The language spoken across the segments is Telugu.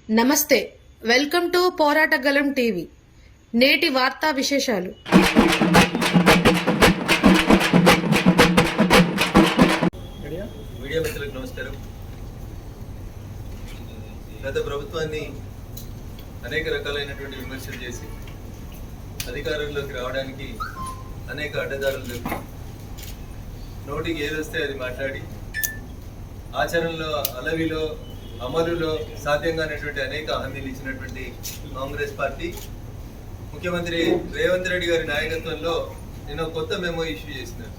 నమస్తే, వెల్కమ్ టు పోరాటగలం టీవీ. నేటి వార్తా విశేషాలు. మీడియా మిత్రులకు నమస్కారం. గత ప్రభుత్వాన్ని అనేక రకాలైనటువంటి విమర్శలు చేసి అధికారంలోకి రావడానికి అనేక అడ్డదారులు దొరికి నోటికి ఏదొస్తే అది మాట్లాడి ఆచరణలో అలవిలో అమలులో సాధ్యంగానేటువంటి అనేక హామీలు ఇచ్చినటువంటి కాంగ్రెస్ పార్టీ ముఖ్యమంత్రి రేవంత్ రెడ్డి గారి నాయకత్వంలో నేను కొత్త మెమో ఇష్యూ చేసినారు.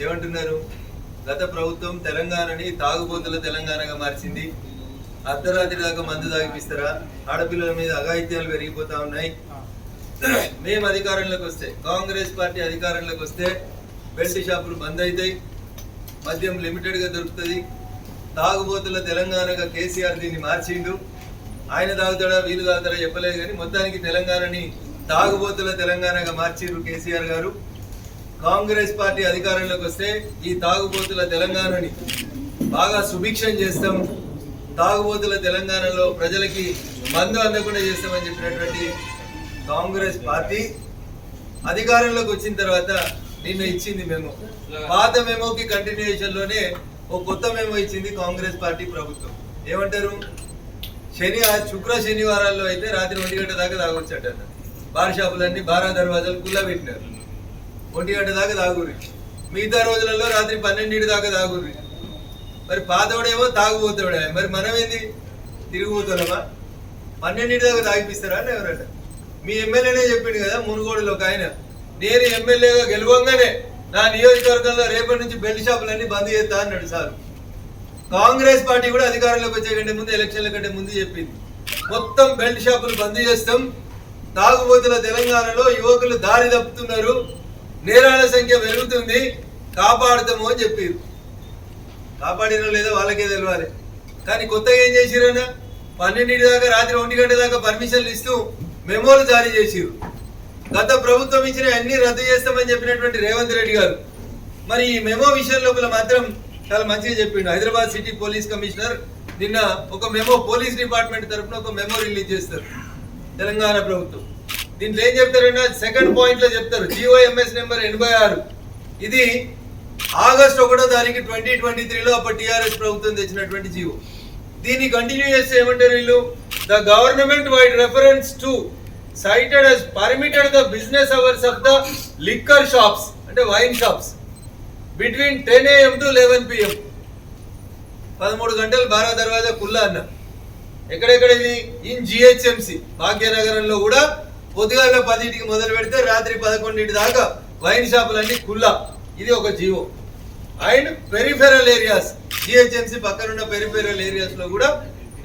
ఏమంటున్నారు? గత ప్రభుత్వం తెలంగాణని తాగుబోతుల తెలంగాణగా మార్చింది. అర్ధరాత్రి దాకా మందు తాగిపిస్తారా? ఆడపిల్లల మీద అఘాయిత్యాలు పెరిగిపోతా ఉన్నాయి. మేము అధికారంలోకి వస్తే, కాంగ్రెస్ పార్టీ అధికారంలోకి వస్తే బెల్ట్ షాపులు బంద్ అవుతాయి, మద్యం లిమిటెడ్గా దొరుకుతుంది. తాగుబోతుల తెలంగాణగా కేసీఆర్ దీన్ని మార్చిండు. ఆయన తాగుతాడా వీళ్ళు తాగుతాడా చెప్పలేదు, కానీ మొత్తానికి తెలంగాణని తాగుబోతుల తెలంగాణగా మార్చిండ్రు కేసీఆర్ గారు. కాంగ్రెస్ పార్టీ అధికారంలోకి వస్తే ఈ తాగుబోతుల తెలంగాణని బాగా సుభిక్షం చేస్తాం, తాగుబోతుల తెలంగాణలో ప్రజలకి మందు అందకుండా చేస్తామని చెప్పినటువంటి కాంగ్రెస్ పార్టీ అధికారంలోకి వచ్చిన తర్వాత నిన్న ఇచ్చింది మెమో. పాత మెమోకి కంటిన్యూయేషన్ లోనే ఓ కొత్త మెమో ఇచ్చింది కాంగ్రెస్ పార్టీ ప్రభుత్వం. ఏమంటారు? శుక్ర శనివారాల్లో అయితే రాత్రి 1 గంట దాకా తాగొచ్చట. బార్ షాపులన్నీ బారా దర్వాజాలు కుల్లా పెట్టినారు. 1 గంట దాకా తాగుర్రి, మిగతా రోజులలో రాత్రి 12 దాకా తాగుర్రి. మరి పాతోడేమో తాగుపోతాడే, మరి మనమేంది తిరిగిపోతున్నామా? 12 దాకా తాగిపిస్తారా అని ఎవరట? మీ ఎమ్మెల్యేనే చెప్పిండు కదా మునుగోడులో ఒక ఆయన, నేను ఎమ్మెల్యేగా గెలవంగానే నా నియోజకవర్గంలో రేపటి నుంచి బెల్ట్ షాపులన్నీ బంద్ చేస్తా అన్నాడు సార్. కాంగ్రెస్ పార్టీ కూడా అధికారంలోకి వచ్చే కంటే ముందు, ఎలక్షన్ల కంటే ముందు చెప్పింది మొత్తం బెల్ట్ షాపులు బంద్ చేస్తాం, తాగుబోతుల తెలంగాణలో యువకులు దారి తప్పుతున్నారు, నేరాల సంఖ్య పెరుగుతుంది, కాపాడుతాము అని చెప్పారు. కాపాడినో లేదో వాళ్ళకే తెలియాలి. కానీ కొత్తగా ఏం చేసిరన్నా, 12 దాకా రాత్రి 1 గంట దాకా పర్మిషన్లు ఇస్తూ మెమోలు జారీ చేసిరు. గత ప్రభుత్వం ఇచ్చిన అన్ని రద్దు చేస్తామని చెప్పినటువంటి రేవంత్ రెడ్డి గారు మరి ఈ మెమో విషయం లోపల మాత్రం చాలా మంచిగా చెప్పిండు. హైదరాబాద్ సిటీ పోలీస్ కమిషనర్ నిన్న ఒక మెమో, పోలీస్ డిపార్ట్మెంట్ తరఫున ఒక మెమో రిలీజ్ చేస్తారు తెలంగాణ ప్రభుత్వం. దీంట్లో ఏం చెప్తారన్నా, సెకండ్ పాయింట్ లో చెప్తారు, GOMS నెంబర్ 86. ఇది ఆగస్టు 1వ తారీఖు 2023లో అప్పటి టీఆర్ఎస్ ప్రభుత్వం తెచ్చినటువంటి జీవో. దీన్ని కంటిన్యూ చేస్తే ఏమంటారు వీళ్ళు? The government vide reference to cited as permitted the business hours of the liquor shops అంటే wine shops between 10 AM to 11 PM. 13 గంటలు బారా దర్వాజా కుల్లా అన్న. ఎక్కడెక్కడ ఇది? ఇన్ GHMC భాగ్యనగరంలో కూడా పొద్దుగాల 10కి మొదలు పెడితే రాత్రి 11 దాకా వైన్ షాపులన్నీ కుల్లా. ఇది ఒక GO. And peripheral areas, GHMC పక్కనున్న పెరిఫెరల్ ఏరియాస్ లో కూడా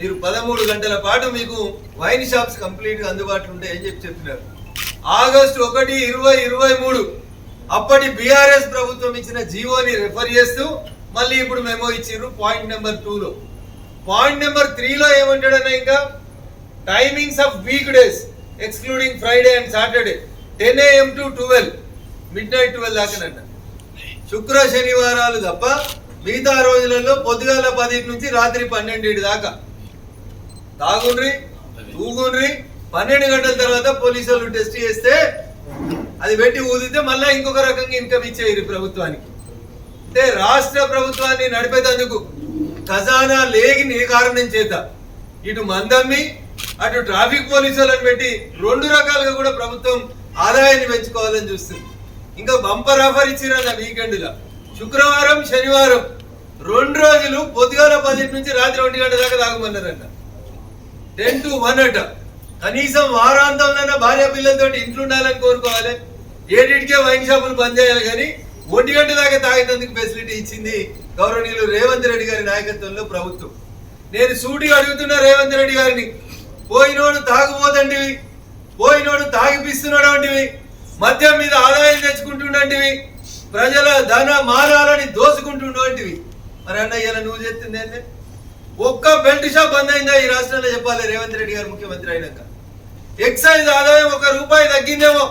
మీరు 13 గంటల పాటు మీకు వైన్ షాప్స్ కంప్లీట్ గా అందుబాటులో ఉంటాయని చెప్తున్నారు. ఆగస్టు 1, 2023 అప్పటి బీఆర్ఎస్ ప్రభుత్వం ఇచ్చిన జీవోని రెఫర్ చేస్తూ మళ్ళీ ఇప్పుడు మెమో ఇచ్చిర్రు పాయింట్ నెంబర్ 2లో. పాయింట్ నెంబర్ 3లో ఏమంటాడన్నా, ఇంకా timings of week days excluding Friday and Saturday 10 AM to 12 midnight 12 దాకానంట. శుక్ర శనివారాలు తప్ప మిగతా రోజులలో పొద్దుగాల 10 నుంచి రాత్రి 12 దాకా తాగుండ్రి, తూగుండ్రి. 12 గంటల తర్వాత పోలీసు వాళ్ళు టెస్ట్ చేస్తే అది పెట్టి ఊదితే మళ్ళీ ఇంకొక రకంగా ఇన్కమ్ ఇచ్చేది ప్రభుత్వానికి. అంటే రాష్ట్ర ప్రభుత్వాన్ని నడిపేందుకు ఖజానా లేని కారణం చేత ఇటు మందమ్మి అటు ట్రాఫిక్ పోలీసు వాళ్ళని పెట్టి 2 రకాలుగా కూడా ప్రభుత్వం ఆదాయాన్ని పెంచుకోవాలని చూస్తుంది. ఇంకా బంపర్ ఆఫర్ ఇచ్చిరన్న వీకెండ్ లా శుక్రవారం శనివారం 2 రోజులు పొద్దుగాల 10 నుంచి రాత్రి 1 గంట దాకా తాగమన్నారంట. 10 to 1 అట. కనీసం వారాంతంలో భార్య పిల్లలతో ఇంట్లో ఉండాలని కోరుకోవాలి. 7కే వైన్ షాపులు బంద్ చేయాలి, కానీ 1 గంట దాకా తాగేందుకు ఫెసిలిటీ ఇచ్చింది గౌరవనీయులు రేవంత్ రెడ్డి గారి నాయకత్వంలో ప్రభుత్వం. నేను సూటిగా అడుగుతున్నా రేవంత్ రెడ్డి గారిని, పోయినోడు తాగుపోతంటివి, పోయినోడు తాగిపిస్తున్నాడు అంటివి, మద్యం మీద ఆదాయం తెచ్చుకుంటుండంటివి, ప్రజల ధన మానాలని దోసుకుంటుండేటివి. మరి అన్నయ్య నువ్వు చెప్తుంది ఒక్క బెల్ట్ షాప్ బంద్ అయిందా ఈ రాష్ట్రంలో చెప్పాలి రేవంత్ రెడ్డి గారు ముఖ్యమంత్రి అయినాక? ఎక్సైజ్ ఆదాయం ₹1 తగ్గిందేమో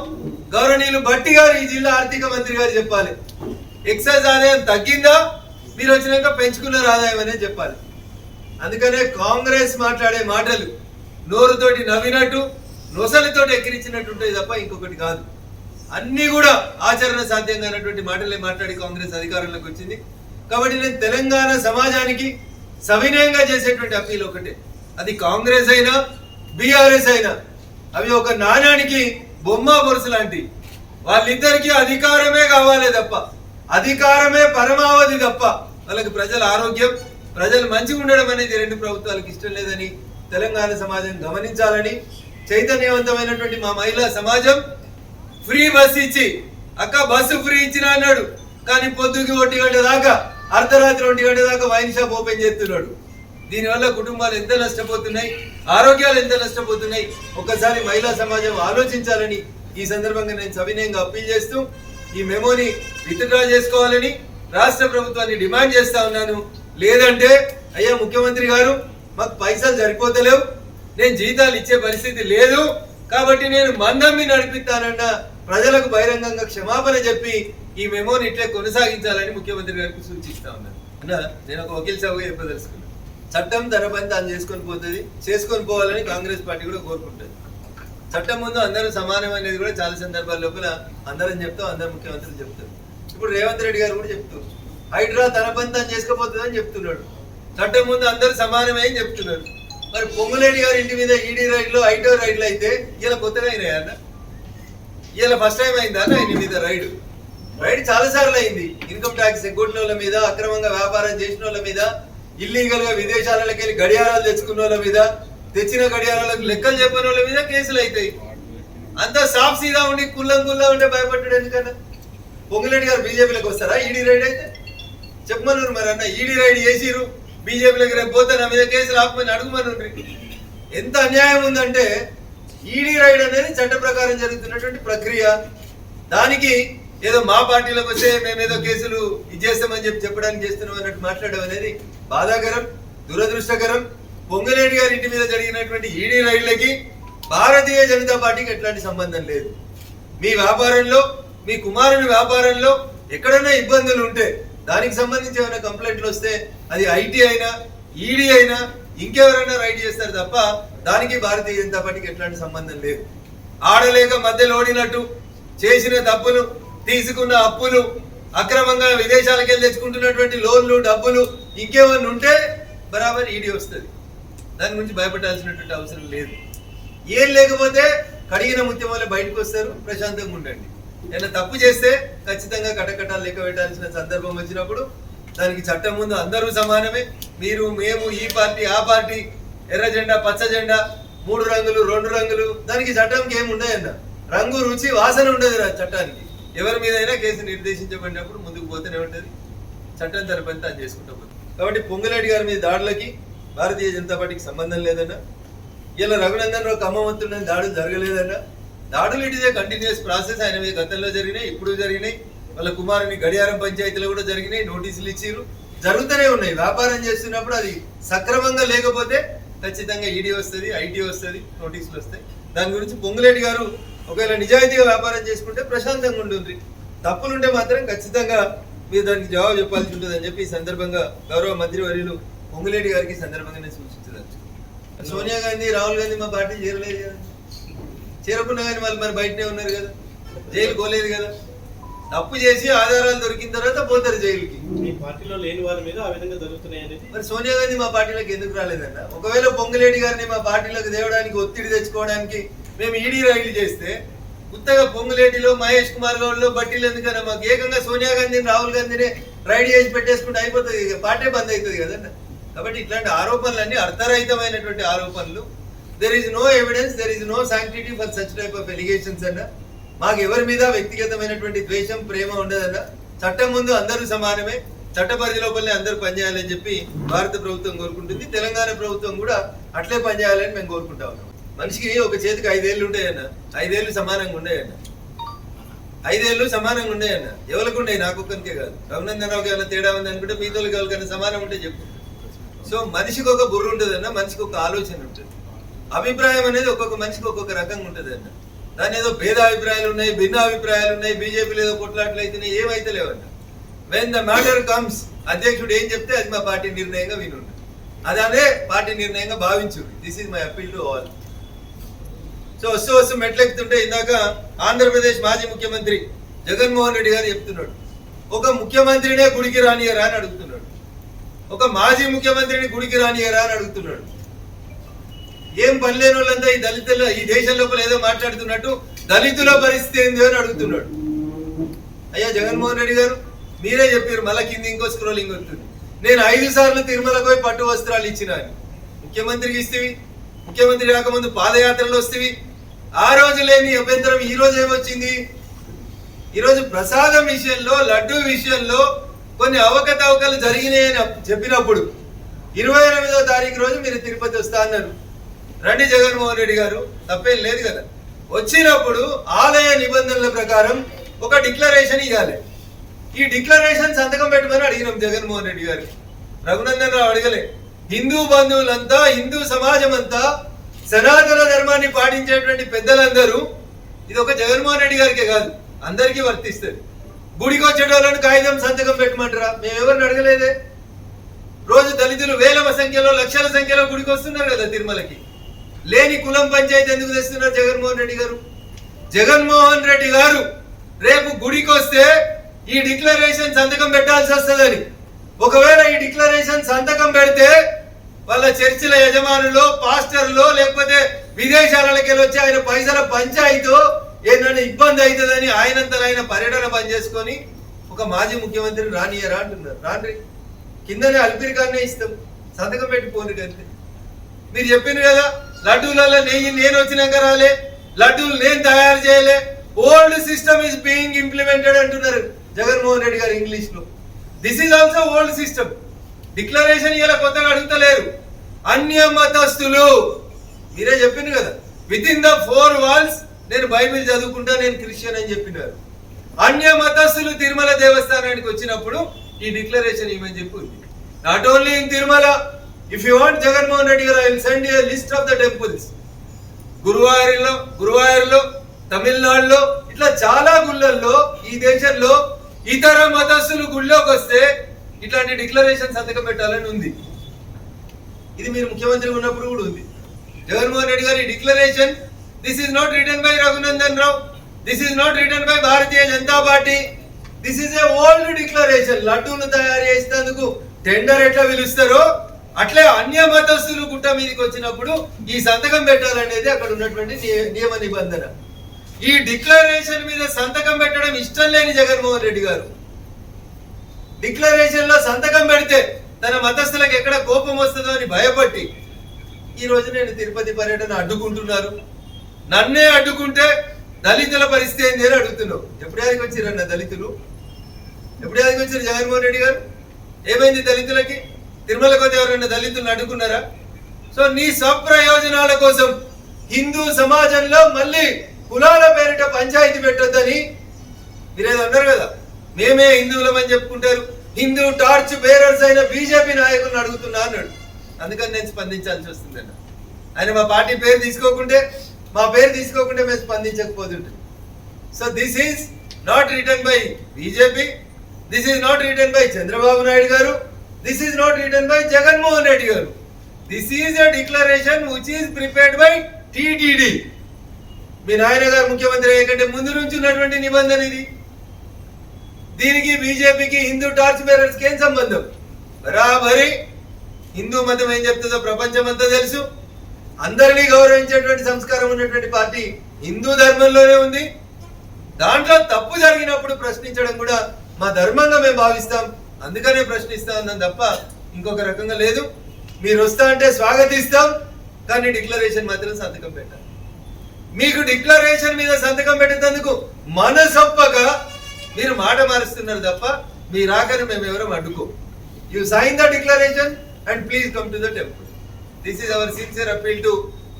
గౌరవనీయులు భట్టి గారు ఈ జిల్లా ఆర్థిక మంత్రి గారు చెప్పాలి. ఎక్సైజ్ ఆదాయం తగ్గిందా, మీరు వచ్చినాక పెంచుకున్నారు ఆదాయం అనేది చెప్పాలి. అందుకనే కాంగ్రెస్ మాట్లాడే మాటలు నోరుతోటి నవ్వినట్టు నొసలితోటి ఎక్కిరించినట్టు ఉంటాయి తప్ప ఇంకొకటి కాదు. అన్ని కూడా ఆచరణ సాధ్యంగా అన్నటువంటి మాటలే మాట్లాడి కాంగ్రెస్ అధికారంలోకి వచ్చింది. కాబట్టి నేను తెలంగాణ సమాజానికి సవినయంగా చేసేటువంటి అప్పీల్ ఒకటే, అది కాంగ్రెస్ అయినా బీఆర్ఎస్ అయినా అవి ఒక నాణానికి బొమ్మ బొరుసు లాంటి. వాళ్ళిద్దరికీ అధికారమే కావాలి తప్ప, అధికారమే పరమావధి తప్ప వాళ్ళకి ప్రజల ఆరోగ్యం, ప్రజలు మంచిగా ఉండడం అనేది రెండు ప్రభుత్వాలకు ఇష్టం లేదని తెలంగాణ సమాజం గమనించాలని, చైతన్యవంతమైనటువంటి మా మహిళా సమాజం ఫ్రీ బస్ ఇచ్చి అక్క బస్సు ఫ్రీ ఇచ్చిన అన్నాడు, కానీ పొద్దుకి 1 గంట దాకా అర్ధరాత్రి 1 గంట దాకా వైన్ షాప్ ఓపెన్ చేస్తున్నాడు. దీనివల్ల కుటుంబాలు ఎంత నష్టపోతున్నాయి, ఆరోగ్యాలు ఎంత నష్టపోతున్నాయి, ఒక్కసారి మహిళా సమాజం ఆలోచించాలని ఈ సందర్భంగా నేను సవినయంగా అప్పీల్ చేస్తూ ఈ మెమోని విత్డ్రా చేసుకోవాలని రాష్ట్ర ప్రభుత్వాన్ని డిమాండ్ చేస్తా ఉన్నాను. లేదంటే అయ్యా ముఖ్యమంత్రి గారు మాకు పైసలు సరిపోతలేవు, నేను జీతాలు ఇచ్చే పరిస్థితి లేదు, కాబట్టి నేను మందమ్మి నడిపిస్తానన్న ప్రజలకు బహిరంగంగా క్షమాపణ చెప్పి ఈ మెమోని ఇట్లే కొనసాగించాలని ముఖ్యమంత్రి గారికి సూచిస్తా ఉన్నాను. అన్న నేను ఒక వకీల్ సాగుగా చెప్పదలుచుకున్నాను, చట్టం తన పని తాను చేసుకొని పోవాలని కాంగ్రెస్ పార్టీ కూడా కోరుకుంటుంది. చట్టం ముందు అందరూ సమానం అనేది కూడా చాలా సందర్భాల లోపల అందరం చెప్తాం, అందరు ముఖ్యమంత్రులు చెప్తారు. ఇప్పుడు రేవంత్ రెడ్డి గారు కూడా చెప్తారు, హైడ్రా తన పని తాను చేసుకోపోతుంది అని చెప్తున్నాడు. చట్టం ముందు అందరూ సమానమే అని చెప్తున్నారు. మరి పొంగులేడి గారి ఇంటి మీద ఈడీ రైడ్లు ఐటో రైడ్లు అయితే ఇలా కొత్తగా అయినాయి అన్న, ఇలా ఫస్ట్ టైం అయిందా అన్న ఇంటి మీద రైడ్ చాలా సార్లు అయింది. ఇన్కమ్ ట్యాక్స్ ఎగ్గొట్టిన వాళ్ళ మీద, అక్రమంగా వ్యాపారం చేసిన వాళ్ళ మీద, ఇల్లీగల్ గా విదేశాలకు వెళ్ళి గడియారాలు తెచ్చుకున్న వాళ్ళ మీద, తెచ్చిన గడియారాలకు లెక్కలు చెప్పిన వాళ్ళ మీద కేసులు అవుతాయి. అంతా సాఫ్ సీదా ఉండి కుల్లా ఉంటే భయపడ్డాడు ఎందుకన్నా? పొంగులేడి గారు బీజేపీలోకి వస్తారా ఈడీ రైడ్ అయితే? చెప్పమన్నారు మరి అన్న, ఈడీ రైడ్ చేసిరు బీజేపీలోకి రేపు పోతే నా మీద కేసులు ఆపమని అడుగుమని. ఎంత అన్యాయం ఉందంటే ఈడీ రైడ్ అనేది చట్ట ప్రకారం జరుగుతున్నటువంటి ప్రక్రియ, దానికి ఏదో మా పార్టీలోకి వస్తే మేమేదో కేసులు ఇచ్చేస్తామని చెప్పడానికి చేస్తున్నాం అన్నట్టు మాట్లాడడం అనేది బాధాకరం, దురదృష్టకరం. పొంగులేడి గారి ఇంటి మీద జరిగినటువంటి ఈడీ రైడ్లకి భారతీయ జనతా పార్టీకి ఎట్లాంటి సంబంధం లేదు. మీ వ్యాపారంలో, మీ కుమారుని వ్యాపారంలో ఎక్కడైనా ఇబ్బందులు ఉంటే దానికి సంబంధించి ఏమైనా కంప్లైంట్లు వస్తే అది ఐటీ అయినా ఈడీ అయినా ఇంకెవరైనా రైడ్ చేస్తారు తప్ప దానికి భారతీయ జనతా పార్టీకి ఎట్లాంటి సంబంధం లేదు. ఆడలేక మధ్యలో ఓడినట్టు చేసిన తప్పులు, తీసుకున్న అప్పులు, అక్రమంగా విదేశాలకు వెళ్ళి తెచ్చుకుంటున్నటువంటి లోన్లు, డబ్బులు ఇంకేమన్నా ఉంటే బరాబర్ ఈడీ వస్తుంది. దాని గురించి భయపడాల్సినటువంటి అవసరం లేదు. ఏం లేకపోతే కడిగిన ముత్యం వల్ల బయటకు వస్తారు, ప్రశాంతంగా ఉండండి. ఏదైనా తప్పు చేస్తే ఖచ్చితంగా కటకటాలు లెక్క పెట్టాల్సిన సందర్భం వచ్చినప్పుడు దానికి చట్టం ముందు అందరూ సమానమే. మీరు, మేము, ఈ పార్టీ, ఆ పార్టీ, ఎర్ర జెండా, పచ్చ జెండా, 3 రంగులు, 2 రంగులు, దానికి చట్టంకి ఏమి ఉండదన్న. రంగు, రుచి, వాసన ఉండదు చట్టానికి. ఎవరి మీదైనా కేసు నిర్దేశించబడినప్పుడు ముందుకు పోతేనే ఉంటుంది, చట్టం తన పని తాను చేసుకుంటూ పోతుంది. కాబట్టి పొంగులేడి గారి మీద దాడులకి భారతీయ జనతా పార్టీకి సంబంధం లేదన్నా. ఇలా రఘునందన్ రావు ఖమ్మవంతుడని దాడులు జరగలేదన్నా. దాడులు it is a continuous process. ఆయన మీద గతంలో జరిగినాయి, ఇప్పుడు జరిగినాయి, వాళ్ళ కుమారుని గడియారం పంచాయతీలో కూడా జరిగినాయి, నోటీసులు ఇచ్చిరు, జరుగుతూనే ఉన్నాయి. వ్యాపారం చేస్తున్నప్పుడు అది సక్రమంగా లేకపోతే ఖచ్చితంగా ఈడీ వస్తుంది, ఐటీ వస్తుంది, నోటీసులు వస్తాయి. దాని గురించి పొంగులేడి గారు ఒకవేళ నిజాయితీగా వ్యాపారం చేసుకుంటే ప్రశాంతంగా ఉంటుంది. తప్పులుంటే మాత్రం ఖచ్చితంగా మీరు దానికి జవాబు చెప్పాల్సి ఉంటుంది అని చెప్పి ఈ సందర్భంగా గౌరవ మంత్రివర్యులు పొంగులేడి గారికి సందర్భంగా నేను సూచించదచ్చు. సోనియా గాంధీ, రాహుల్ గాంధీ మా పార్టీ చేరలేదు కదా, చేరకుండా కానీ వాళ్ళు మరి బయటనే ఉన్నారు కదా, జైలు పోలేదు కదా. తప్పు చేసి ఆధారాలు దొరికిన తర్వాత పోతారు జైలుకి. మీ పార్టీలో లేని వారి మీద ఆ విధంగా జరుగుతున్నాయి. మరి సోనియా గాంధీ మా పార్టీలోకి ఎందుకు రాలేదన్న? ఒకవేళ పొంగులేడి గారిని మా పార్టీలోకి తేవడానికి, ఒత్తిడి తెచ్చుకోవడానికి మేము ఈడీ రైడ్లు చేస్తే కొత్తగా పొంగులేటిలో, మహేష్ కుమార్ గౌడ్లో బట్టీలు ఎందుకన్నా? మాకు ఏకంగా సోనియా గాంధీని, రాహుల్ గాంధీని రైడ్ చేసి పెట్టేసుకుంటే అయిపోతుంది, పార్టీ బంద్ అవుతుంది కదన్న. కాబట్టి ఇట్లాంటి ఆరోపణలన్నీ అర్థరహితమైనటువంటి ఆరోపణలు. There is no evidence, there is no sanctity for such type of allegations అన్న. మాకు ఎవరి మీద వ్యక్తిగతమైనటువంటి ద్వేషం, ప్రేమ ఉండదన్న. చట్టం ముందు అందరూ సమానమే, చట్ట పరిధి లోపలనే అందరూ పనిచేయాలని చెప్పి భారత ప్రభుత్వం కోరుకుంటుంది. తెలంగాణ ప్రభుత్వం కూడా అట్లే పనిచేయాలని మేము కోరుకుంటా ఉన్నాం. మనిషికి ఒక చేతికి 5 ఏళ్ళు ఉంటాయన్న, 5 ఏళ్ళు సమానంగా ఉండేయన్న, 5 ఏళ్ళు సమానంగా ఉండేయన్న. ఎవరికి ఉండే? నాకొక్కరికే కాదు, రఘునందన్ రావుకి ఏమైనా తేడా ఉంది అనుకుంటే మిగతా ఎవరికైనా సమానం ఉంటే చెప్పు. సో మనిషికి ఒక బుర్ర ఉంటుంది అన్న, మనిషికి ఒక ఆలోచన ఉంటుంది. అభిప్రాయం అనేది ఒక్కొక్క మనిషికి ఒక్కొక్క రకంగా ఉంటుంది అన్న. దాని ఏదో భేదాభిప్రాయాలు ఉన్నాయి, భిన్న అభిప్రాయాలు ఉన్నాయి, బీజేపీలో ఏదో కొట్లాట్లు అవుతున్నాయి, ఏమైతే లేవన్న. వెన్ ద మ్యాటర్ కమ్స్, అధ్యక్షుడు ఏం చెప్తే అది మా పార్టీ నిర్ణయంగా వినుంటుంది. అది అదే పార్టీ నిర్ణయంగా భావించుంది. This is my appeal to all. So వస్తూ వస్తూ మెట్లెక్కుతుంటే ఇందాక ఆంధ్రప్రదేశ్ మాజీ ముఖ్యమంత్రి జగన్మోహన్ రెడ్డి గారు చెప్తున్నాడు, ఒక ముఖ్యమంత్రినే గుడికి రానియరా అని అడుగుతున్నాడు, ఒక మాజీ ముఖ్యమంత్రిని గుడికి రానియరా అని అడుగుతున్నాడు. ఏం పని లేని వాళ్ళంతా ఈ దళితుల ఈ దేశం లోపల ఏదో మాట్లాడుతున్నట్టు దళితుల పరిస్థితి ఏంది అని అడుగుతున్నాడు. అయ్యా జగన్మోహన్ రెడ్డి గారు, మీరే చెప్పారు, మళ్ళా కింద ఇంకో స్క్రోలింగ్ వస్తుంది, నేను 5 సార్లు తిరుమలకు పోయి పట్టు వస్త్రాలు ఇచ్చిన అని. ముఖ్యమంత్రికి ఇస్తేవి, ముఖ్యమంత్రి రాకముందు పాదయాత్రలు వస్తేవి, ఆ రోజు లేని అభ్యంతరం ఈ రోజు ఏమొచ్చింది? ఈరోజు ప్రసాదం విషయంలో, లడ్డు విషయంలో కొన్ని అవకతవకలు జరిగినాయని చెప్పినప్పుడు 28వ తారీఖు రోజు మీరు తిరుపతి వస్తా అన్నారు. రండి జగన్మోహన్ రెడ్డి గారు, తప్పేం లేదు కదా. వచ్చినప్పుడు ఆలయ నిబంధనల ప్రకారం ఒక డిక్లరేషన్ ఇవ్వాలి. ఈ డిక్లరేషన్ సంతకం పెట్టమని అడిగినాం జగన్మోహన్ రెడ్డి గారు. రఘునందన్ రావు అడగలే. హిందూ బంధువులంతా, హిందూ సమాజం అంతా, సనాతన ధర్మాన్ని పాటించేటువంటి పెద్దలందరూ, ఇది ఒక జగన్మోహన్ రెడ్డి గారికే కాదు అందరికీ వర్తిస్తుంది. గుడికి వచ్చేటోళ్ళని కాగితం సంతకం పెట్టమంటారా? మేము ఎవరిని అడగలేదే. రోజు దళితులు వేల సంఖ్యలో, లక్షల సంఖ్యలో గుడికి వస్తున్నారు కదా తిరుమలకి. లేని కులం పంచాయతీ ఎందుకు తెస్తున్నారు జగన్మోహన్ రెడ్డి గారు? జగన్మోహన్ రెడ్డి గారు రేపు గుడికి వస్తే ఈ డిక్లరేషన్ సంతకం పెట్టాల్సి వస్తుందని. ఒకవేళ ఈ డిక్లరేషన్ సంతకం పెడితే వాళ్ళ చర్చిల యజమానులు, పాస్టర్లు, లేకపోతే విదేశాలకి వచ్చి ఆయన పైసల పంచాయితో ఏదైనా ఇబ్బంది అవుతుందని ఆయనంతలో ఆయన పర్యటన బంద్ చేసుకొని ఒక మాజీ ముఖ్యమంత్రిని రానియరా అంటున్నారు. రాండ్రి, కిందనే అల్పిరికాన్నే ఇస్తాం, సంతకం పెట్టి పోను కంటే. మీరు చెప్పిండ్రు కదా, లడ్డూలలో నెయ్యి నేను వచ్చినాక రాలే, లడ్డూలు నేను తయారు చేయలే, old system is being implemented అంటున్నారు జగన్మోహన్ రెడ్డి గారు ఇంగ్లీష్ లో. This is also old system. Declaration ఇలా కొత్తగా అడుగుతలేరు. అన్య మతస్థులు, మీరే చెప్పిండ్రు కదా, విత్ ఇన్ ద 4 walls నేను బైబిల్ చదువుకుంటా, నేను క్రిస్టియన్ అని చెప్పినారు. అన్య మతస్థులు తిరుమల దేవస్థానానికి వచ్చినప్పుడు ఈ డిక్లరేషన్ ఇవ్వని చెప్పి. Not only in Tirumala, if you want Jaganmohan Reddy garu, I will send you a list of the temples. గురువాయూరులో, తమిళనాడులో, ఇట్లా చాలా గుళ్ళల్లో ఈ దేశంలో ఇతర మతస్థులు గుళ్ళోకి వస్తే ఇట్లాంటి డిక్లరేషన్ సంతకం పెట్టాలని ఉంది. ఇది మీరు ముఖ్యమంత్రి ఉన్నప్పుడు కూడా ఉంది. జగన్మోహన్ రెడ్డి గారి declaration, this is not written by Raghunandan Rao, this is not written by Bharatiya Janata party, this is a old declaration. లడ్డూలు తయారు చేసేందుకు టెండర్ ఎట్లా పిలుస్తారో అట్లే అన్య మతస్థులు గుట్ట మీదకి వచ్చినప్పుడు ఈ సంతకం పెట్టాలనేది అక్కడ ఉన్నటువంటి నియమ నిబంధన. ఈ డిక్లరేషన్ మీద సంతకం పెట్టడం ఇష్టం లేని జగన్మోహన్ రెడ్డి గారు డిక్లరేషన్ లో సంతకం పెడితే తన మతస్థులకు ఎక్కడ కోపం వస్తుందో అని భయపట్టి ఈ రోజు నేను తిరుపతి పర్యటన అడ్డుకుంటున్నారు. నన్నే అడ్డుకుంటే దళితుల పరిస్థితి ఏంది అని అడుగుతున్నావు. ఎప్పుడు యాదికి వచ్చిరన్న దళితులు? ఎప్పుడు యాదికి వచ్చారు జగన్మోహన్ రెడ్డి గారు? ఏమైంది దళితులకి? తిరుమలకు వద్ద ఎవరైనా దళితులను అడ్డుకున్నారా? సో నీ స్వప్రయోజనాల కోసం హిందూ సమాజంలో మళ్ళీ కులాల పేరిట పంచాయతీ పెట్టొద్దని మీరేదో అన్నారు కదా, మేమే హిందువులమని చెప్పుకుంటారు. హిందూ టార్చ్ బేరర్స్ అయిన బీజేపీ నాయకులను అడుగుతున్నా అన్నాడు. అందుకని నేను స్పందించాల్సి వస్తుందన్న. ఆయన మా పార్టీ పేరు తీసుకోకుంటే, మా పేరు తీసుకోకుంటే మేము స్పందించకపోతుంటాం. So this is not written by BJP, this is not written by Chandrababu Naidu garu, this is not written by Jaganmohan Reddy garu. This is a declaration which is prepared by TTD. మీ నాయన గారు ముఖ్యమంత్రి అయ్యేకంటే ముందు నుంచి ఉన్నటువంటి నిబంధన ఇది. దీనికి బీజేపీకి హిందూ టార్చ్ బేరర్స్ కి ఏం సంబంధం? బరాబరి హిందూ మతం ఏం చెప్తుందో ప్రపంచం అంతా తెలుసు. అందరినీ గౌరవించేటువంటి సంస్కారం ఉన్నటువంటి పార్టీ హిందూ ధర్మంలోనే ఉంది. దాంట్లో తప్పు జరిగినప్పుడు ప్రశ్నించడం కూడా మా ధర్మంగా మేము భావిస్తాం. అందుకనే ప్రశ్నిస్తా ఉన్నాం తప్ప ఇంకొక రకంగా లేదు. మీరు వస్తా అంటే స్వాగతిస్తాం, కానీ డిక్లరేషన్ మాత్రం సంతకం పెట్టాలి. మీకు డిక్లరేషన్ మీద సంతకం పెట్టేందుకు మనసొప్పక మీరు మాట మారుస్తున్నారు తప్ప మీ రాకని మేము ఎవరం అడ్డుకో. You sign the declaration and please come to the temple. This is our sincere appeal to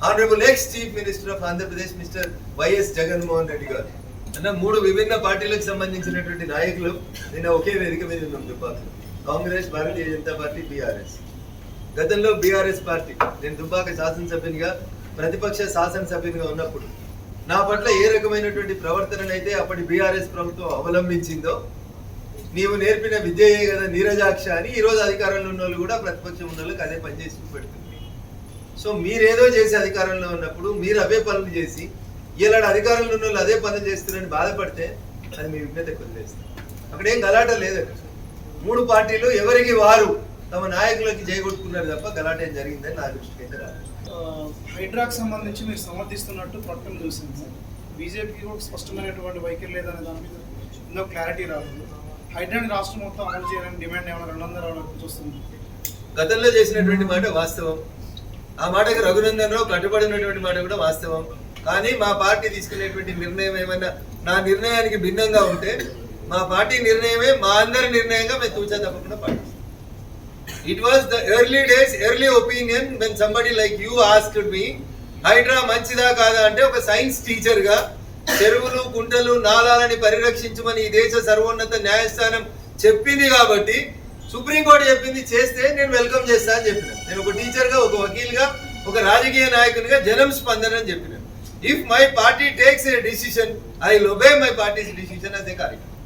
honourable ex chief minister of Andhra Pradesh mister YS Jaganmohan Reddy garu. అన్న 3 విభిన్న పార్టీలకు సంబంధించినటువంటి నాయకులు నిన్న ఒకే వేదిక మీద ఉన్నాం. Dubbaka Congress, Bharatiya Janata party, BRS. గతంలో బీఆర్ఎస్ పార్టీ, నేను దుబ్బాక శాసనసభ్యునిగా, ప్రతిపక్ష శాసనసభ్యునిగా ఉన్నప్పుడు నా పట్ల ఏ రకమైనటువంటి ప్రవర్తననైతే అప్పటి బీఆర్ఎస్ ప్రభుత్వం అవలంబించిందో నీవు నేర్పిన విద్యయే కదా నీరజాక్ష అని ఈరోజు అధికారంలో ఉన్న వాళ్ళు కూడా ప్రతిపక్షం ఉన్న వాళ్ళకి అదే పని చేసి పెడుతుంది. సో మీరేదో చేసి అధికారంలో ఉన్నప్పుడు మీరు అవే పనులు చేసి ఇలాంటి అధికారంలో ఉన్న వాళ్ళు అదే పనులు చేస్తున్నారని బాధపడితే అది మీ విజ్ఞత కొద్దిలేస్తారు. అక్కడ ఏం గలాట లేదు. అక్కడ 3 పార్టీలు ఎవరికి వారు తమ నాయకులకి జయగొట్టుకున్నారు తప్ప గలాట ఏం జరిగిందని నా దృష్టికి అయితే రాదు. హైడ్రాకి సంబంధించి మీరు సమర్థిస్తున్నట్టు ప్రకటన చూసింది. బీజేపీకి కూడా స్పష్టమైనటువంటి వైఖరి లేదనే దాని మీద ఎన్నో క్లారిటీ రాలేదు. హైడ్రాని రాష్ట్రం మొత్తం అమలు చేయాలని డిమాండ్ ఏమైనా 200 చూస్తుంది. గతంలో చేసినటువంటి మాట వాస్తవం, ఆ మాటకి రఘునందన్ రావు కట్టుబడినటువంటి మాట కూడా వాస్తవం. కానీ మా పార్టీ తీసుకునేటువంటి నిర్ణయం ఏమైనా నా నిర్ణయానికి భిన్నంగా ఉంటే మా పార్టీ నిర్ణయమే మా అందరి నిర్ణయంగా మేము తూచా తప్పకుండా పాటిస్తాం. It was the early days early opinion when somebody like you asked me HYDRAA మంచిదా కాదా అంటే ఒక సైన్స్ టీచర్ గా చెరువులు కుంటలు నాలాలని పరిరక్షించమని ఈ దేశ సర్వోన్నత న్యాయస్థానం చెప్పింది కాబట్టి సుప్రీంకోర్టు చెప్పింది చేస్తే నేను వెల్కమ్ చేస్తా అని చెప్పిన. నేను ఒక టీచర్ గా, ఒక వకీల్ గా, ఒక రాజకీయ నాయకునిగా జనం స్పందన అని చెప్పిన. If my party takes A decision I will obey my parties decision as a కార్యక్రమం.